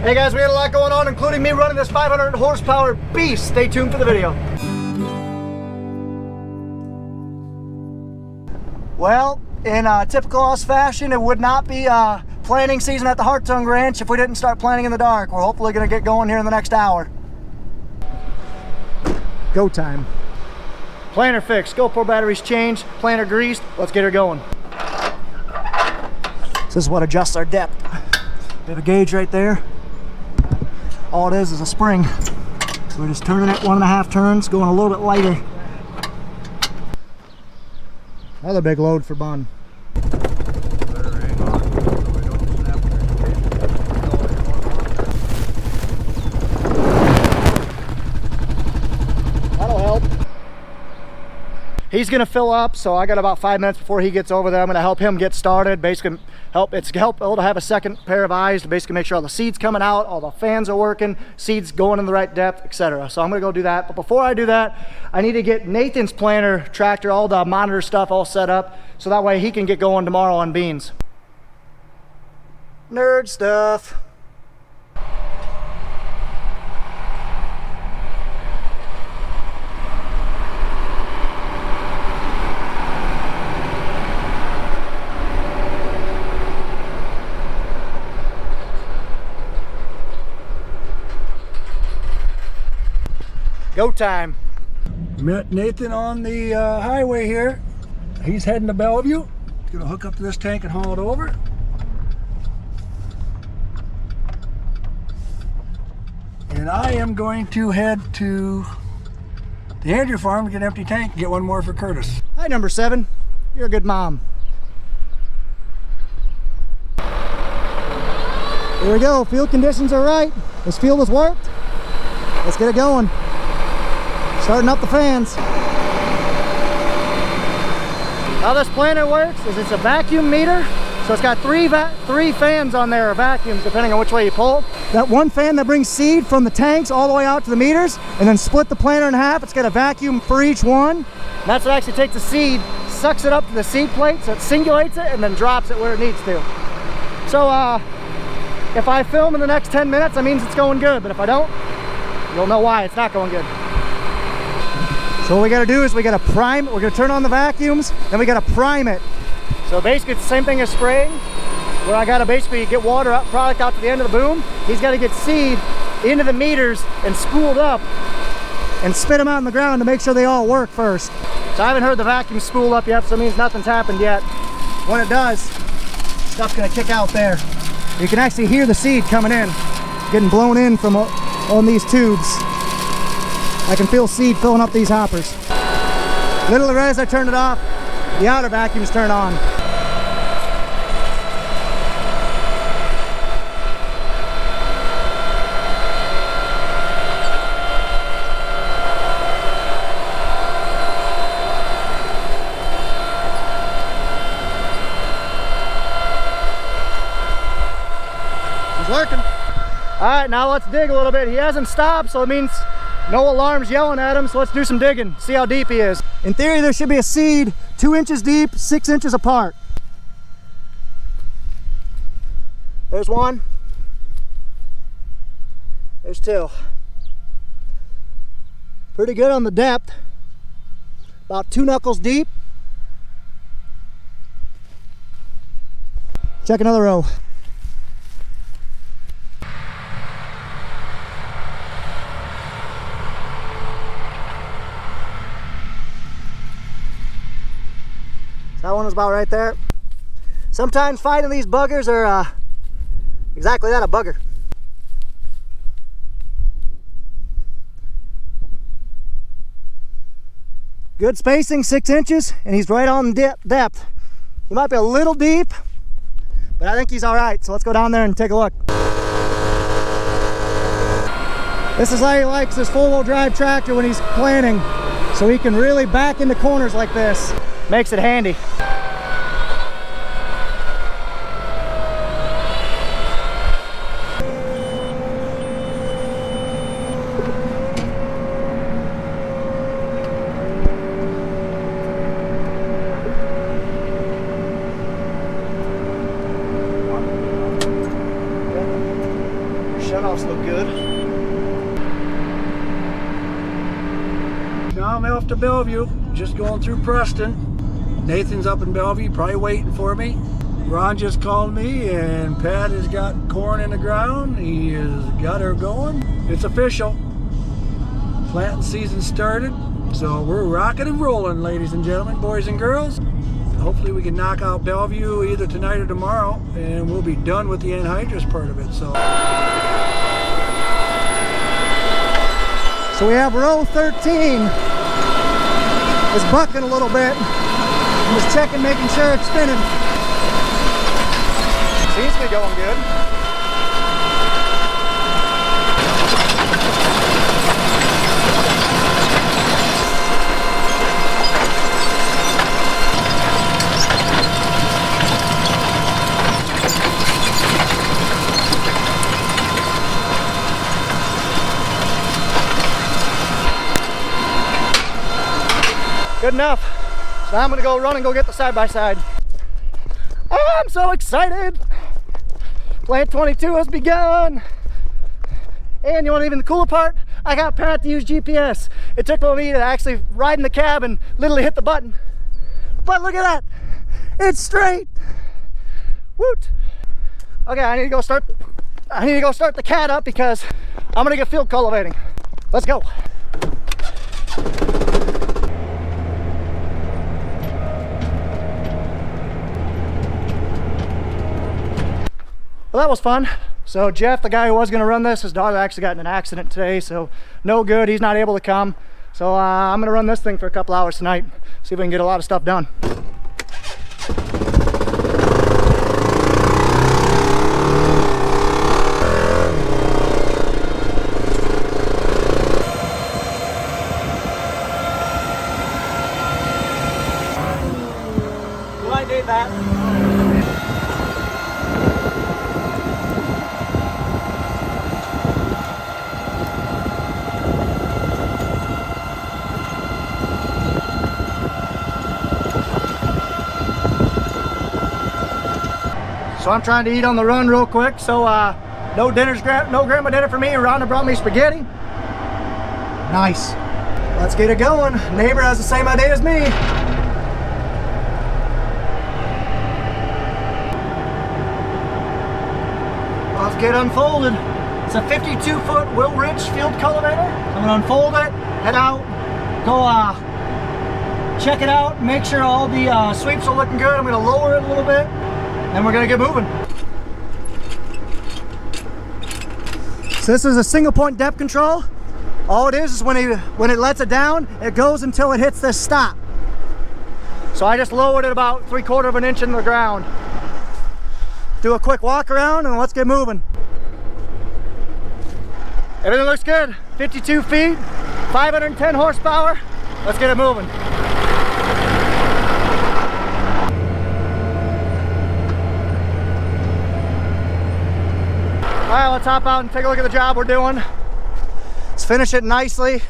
Hey guys, we got a lot going on, including me running this 500 horsepower beast. Stay tuned for the video. Well, in typical us fashion, it would not be planting season at the Hartung Ranch if we didn't start planting in the dark. We're hopefully going to get going here in the next hour. Go time. Planter fixed, GoPro batteries changed, planter greased. Let's get her going. This is what adjusts our depth. We have a gauge right there. All it is a spring. So we're just turning it 1.5 turns, going a little bit lighter. Another big load for Bun. That'll help. He's gonna fill up, so I got about 5 minutes before he gets over there. I'm gonna help him get started. Basically, it's helpful to have a second pair of eyes to basically make sure all the seed's coming out, all the fans are working, seeds going in the right depth, etc. So I'm gonna go do that. But before I do that, I need to get Nathan's planter tractor, all the monitor stuff all set up, so that way he can get going tomorrow on beans. Nerd stuff. Go time. Met Nathan on the highway here. He's heading to Bellevue. He's gonna hook up to this tank and haul it over. And I am going to head to the Andrew farm to get an empty tank and get one more for Curtis. Hi, number 7. You're a good mom. Here we go. Field conditions are right. This field has worked. Let's get it going. Starting up the fans. How this planter works is it's a vacuum meter. So it's got three fans on there, or vacuums, depending on which way you pull. That one fan that brings seed from the tanks all the way out to the meters, and then split the planter in half. It's got a vacuum for each one. And that's what actually takes the seed, sucks it up to the seed plate, so it singulates it, and then drops it where it needs to. So if I film in the next 10 minutes, that means it's going good. But if I don't, you'll know why it's not going good. So what we gotta do is we gotta prime it. We're gonna turn on the vacuums, then we gotta prime it. So basically it's the same thing as spraying, where I gotta basically get product out to the end of the boom. He's gotta get seed into the meters and spooled up and spit them out on the ground to make sure they all work first. So I haven't heard the vacuum spool up yet, so it means nothing's happened yet. When it does, stuff's gonna kick out there. You can actually hear the seed coming in, getting blown in from on these tubes. I can feel seed filling up these hoppers. Little as I turn it off, the outer vacuums turn on. It's working. All right, now let's dig a little bit. He hasn't stopped, so it means no alarms yelling at him, so let's do some digging, see how deep he is. In theory, there should be a seed 2 inches deep, 6 inches apart. There's one. There's two. Pretty good on the depth. About 2 knuckles deep. Check another row. That one was about right there. Sometimes finding these buggers are exactly that, a bugger. Good spacing, 6 inches, and he's right on depth. He might be a little deep, but I think he's all right. So let's go down there and take a look. This is how he likes his 4-wheel drive tractor when he's planting, so he can really back into corners like this. Makes it handy. shutoffs look good. Now I'm off to Bellevue, just going through Preston. Nathan's up in Bellevue, probably waiting for me. Ron just called me, and Pat has got corn in the ground. He has got her going. It's official. Planting season started, so we're rocking and rolling, ladies and gentlemen, boys and girls. Hopefully we can knock out Bellevue either tonight or tomorrow, and we'll be done with the anhydrous part of it. So we have row 13. It's bucking a little bit. I'm just checking, making sure it's spinning. Seems to be going good. Good enough. So I'm gonna go run and go get the side-by-side. Oh, I'm so excited. Plant 22 has begun. And you want even the cooler part? I got Pat to use GPS. It took me to actually ride in the cab and literally hit the button. But look at that. It's straight. Woot. Okay, I need to go start the cat up because I'm gonna get field cultivating. Let's go. Well, that was fun. So Jeff, the guy who was gonna run this, his daughter actually got in an accident today, so no good, he's not able to come. So I'm gonna run this thing for a couple hours tonight, see if we can get a lot of stuff done. Well, I did that. So I'm trying to eat on the run real quick. So no grandma dinner for me. Rhonda brought me spaghetti. Nice. Let's get it going. Neighbor has the same idea as me. Let's get unfolded. It's a 52-foot Will Rich field cultivator. I'm gonna unfold it, head out, go check it out, make sure all the sweeps are looking good. I'm gonna lower it a little bit. And we're gonna get moving. So this is a single point depth control. All it is when it lets it down, it goes until it hits this stop. So I just lowered it about 3/4 of an inch in the ground. Do a quick walk around and let's get moving. Everything looks good. 52 feet, 510 horsepower. Let's get it moving. All right, let's hop out and take a look at the job we're doing. Let's finish it nicely.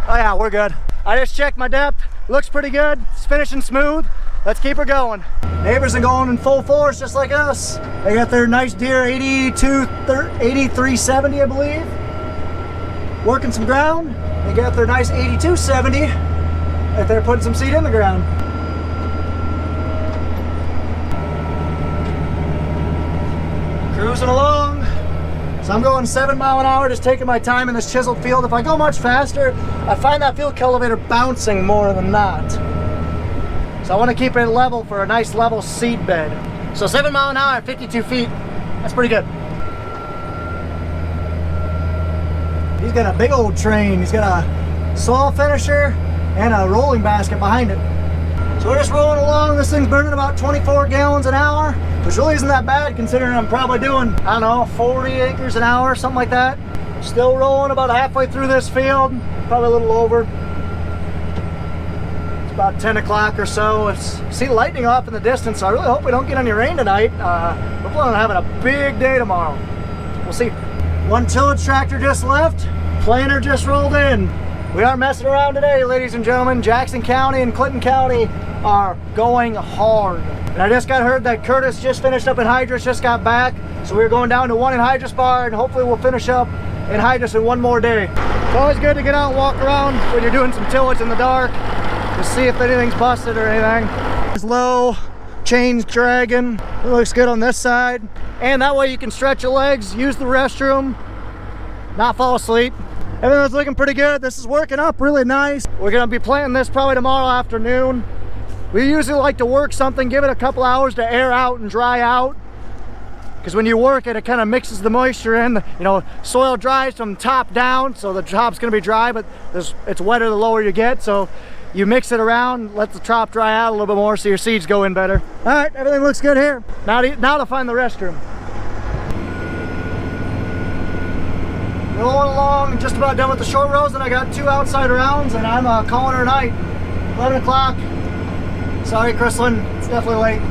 Oh yeah, we're good. I just checked my depth. Looks pretty good. It's finishing smooth. Let's keep her going. Neighbors are going in full force just like us. They got their nice Deere 8370, I believe. Working some ground. They got their nice 8270 that they're putting some seed in the ground. Cruising along. So I'm going 7 miles an hour, just taking my time in this chiseled field. If I go much faster, I find that field cultivator bouncing more than not. So I want to keep it level for a nice level seed bed. So 7 miles an hour at 52 feet, that's pretty good. He's got a big old train. He's got a soil finisher and a rolling basket behind it. So we're just rolling along. This thing's burning about 24 gallons an hour, which really isn't that bad considering I'm probably doing, I don't know, 40 acres an hour, something like that. Still rolling about halfway through this field, probably a little over. It's about 10 o'clock or so. See lightning off in the distance, so I really hope we don't get any rain tonight. We're planning on having a big day tomorrow. We'll see. One tillage tractor just left, planter just rolled in. We aren't messing around today, ladies and gentlemen. Jackson County and Clinton County are going hard. And I just got heard that Curtis just finished up in Hydrus, just got back. So we're going down to 1 in Hydrus bar, and hopefully we'll finish up in Hydrus in 1 more day. It's always good to get out and walk around when you're doing some tillage in the dark to see if anything's busted or anything. It's low, chains dragging. It looks good on this side. And that way you can stretch your legs, use the restroom, not fall asleep. Everything's looking pretty good. This is working up really nice. We're gonna be planting this probably tomorrow afternoon. We usually like to work something, give it a couple hours to air out and dry out. Because when you work it, it kind of mixes the moisture in. You know, soil dries from top down, so the top's gonna be dry, but it's wetter the lower you get. So you mix it around, let the top dry out a little bit more so your seeds go in better. All right, everything looks good here. Now to find the restroom. Rolling along, just about done with the short rows, and I got 2 outside rounds, and I'm calling her a night. 11 o'clock. Sorry, Chrislyn, it's definitely late.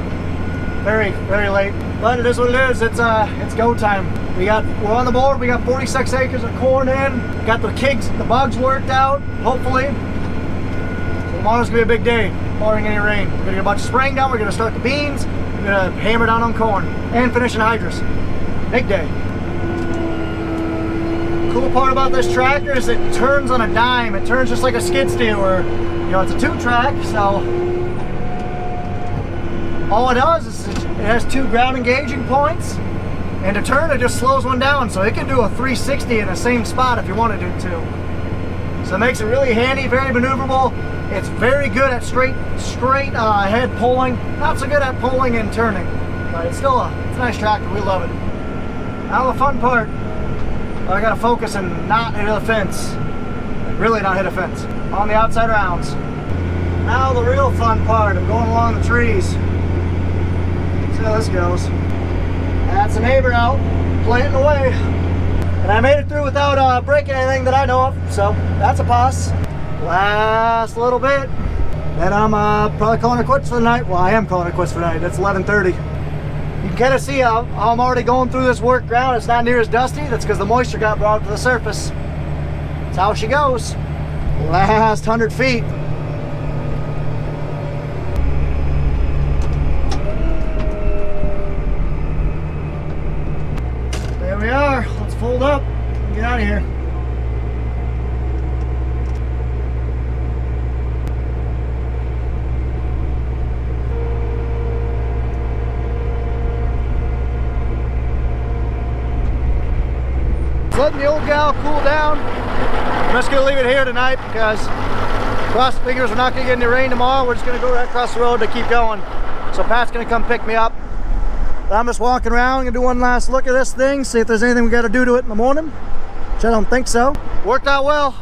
Very, very late. But it is what it is. It's go time. We're on the board. We got 46 acres of corn in. Got the kinks, the bugs worked out, hopefully. So tomorrow's gonna be a big day, barring any rain. We're gonna get a bunch of spraying done. We're gonna start the beans. We're gonna hammer down on corn and finish in Hydrus. Big day. Cool part about this tractor is it turns on a dime. It turns just like a skid steer, or you know, it's a 2-track, so all it does is it has 2 ground engaging points, and to turn it just slows one down, so it can do a 360 in the same spot if you wanted it to. So it makes it really handy, very maneuverable. It's very good at straight head pulling. Not so good at pulling and turning, but it's still it's a nice tractor. We love it. Now the fun part. I gotta focus and not hit a fence. Really not hit a fence. On the outside rounds. Now the real fun part of going along the trees. See how this goes. That's a neighbor out, planting away. And I made it through without breaking anything that I know of, so that's a plus. Last little bit. Then I'm probably calling it quits for the night. Well, I am calling it quits for the night. It's 11:30. You can kind of see how I'm already going through this work ground. It's not near as dusty. That's because the moisture got brought to the surface. That's how she goes. Last 100 feet. There we are. Let's fold up and get out of here. Letting the old gal cool down. I'm just gonna leave it here tonight because cross fingers we're not gonna get any rain tomorrow. We're just gonna go right across the road to keep going. So Pat's gonna come pick me up. But I'm just walking around, gonna do one last look at this thing, see if there's anything we gotta do to it in the morning, which I don't think so. Worked out well.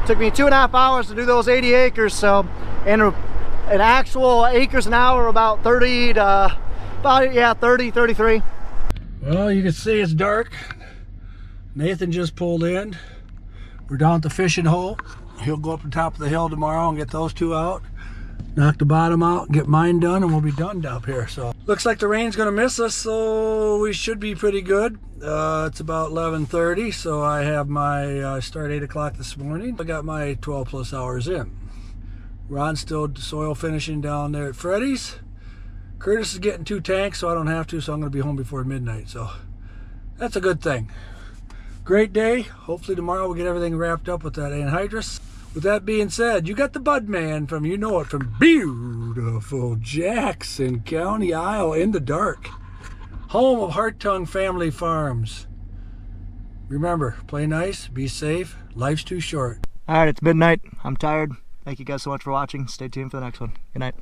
Took me 2.5 hours to do those 80 acres. So, and an actual acres an hour, about 30 to, 30, 33. Well, you can see it's dark. Nathan just pulled in. We're down at the fishing hole. He'll go up the top of the hill tomorrow and get those 2 out. Knock the bottom out, get mine done, and we'll be done up here. So looks like the rain's gonna miss us, so we should be pretty good. It's about 11:30, so I have my start 8 o'clock this morning. I got my 12+ hours in. Ron's still soil finishing down there at Freddy's. Curtis is getting 2 tanks, so I don't have to, so I'm gonna be home before midnight. So that's a good thing. Great day. Hopefully tomorrow we'll get everything wrapped up with that anhydrous. With that being said, you got the Bud Man from from beautiful Jackson County, Iowa, in the dark. Home of Hartung Family Farms. Remember, play nice, be safe, life's too short. All right, it's midnight. I'm tired. Thank you guys so much for watching. Stay tuned for the next one. Good night.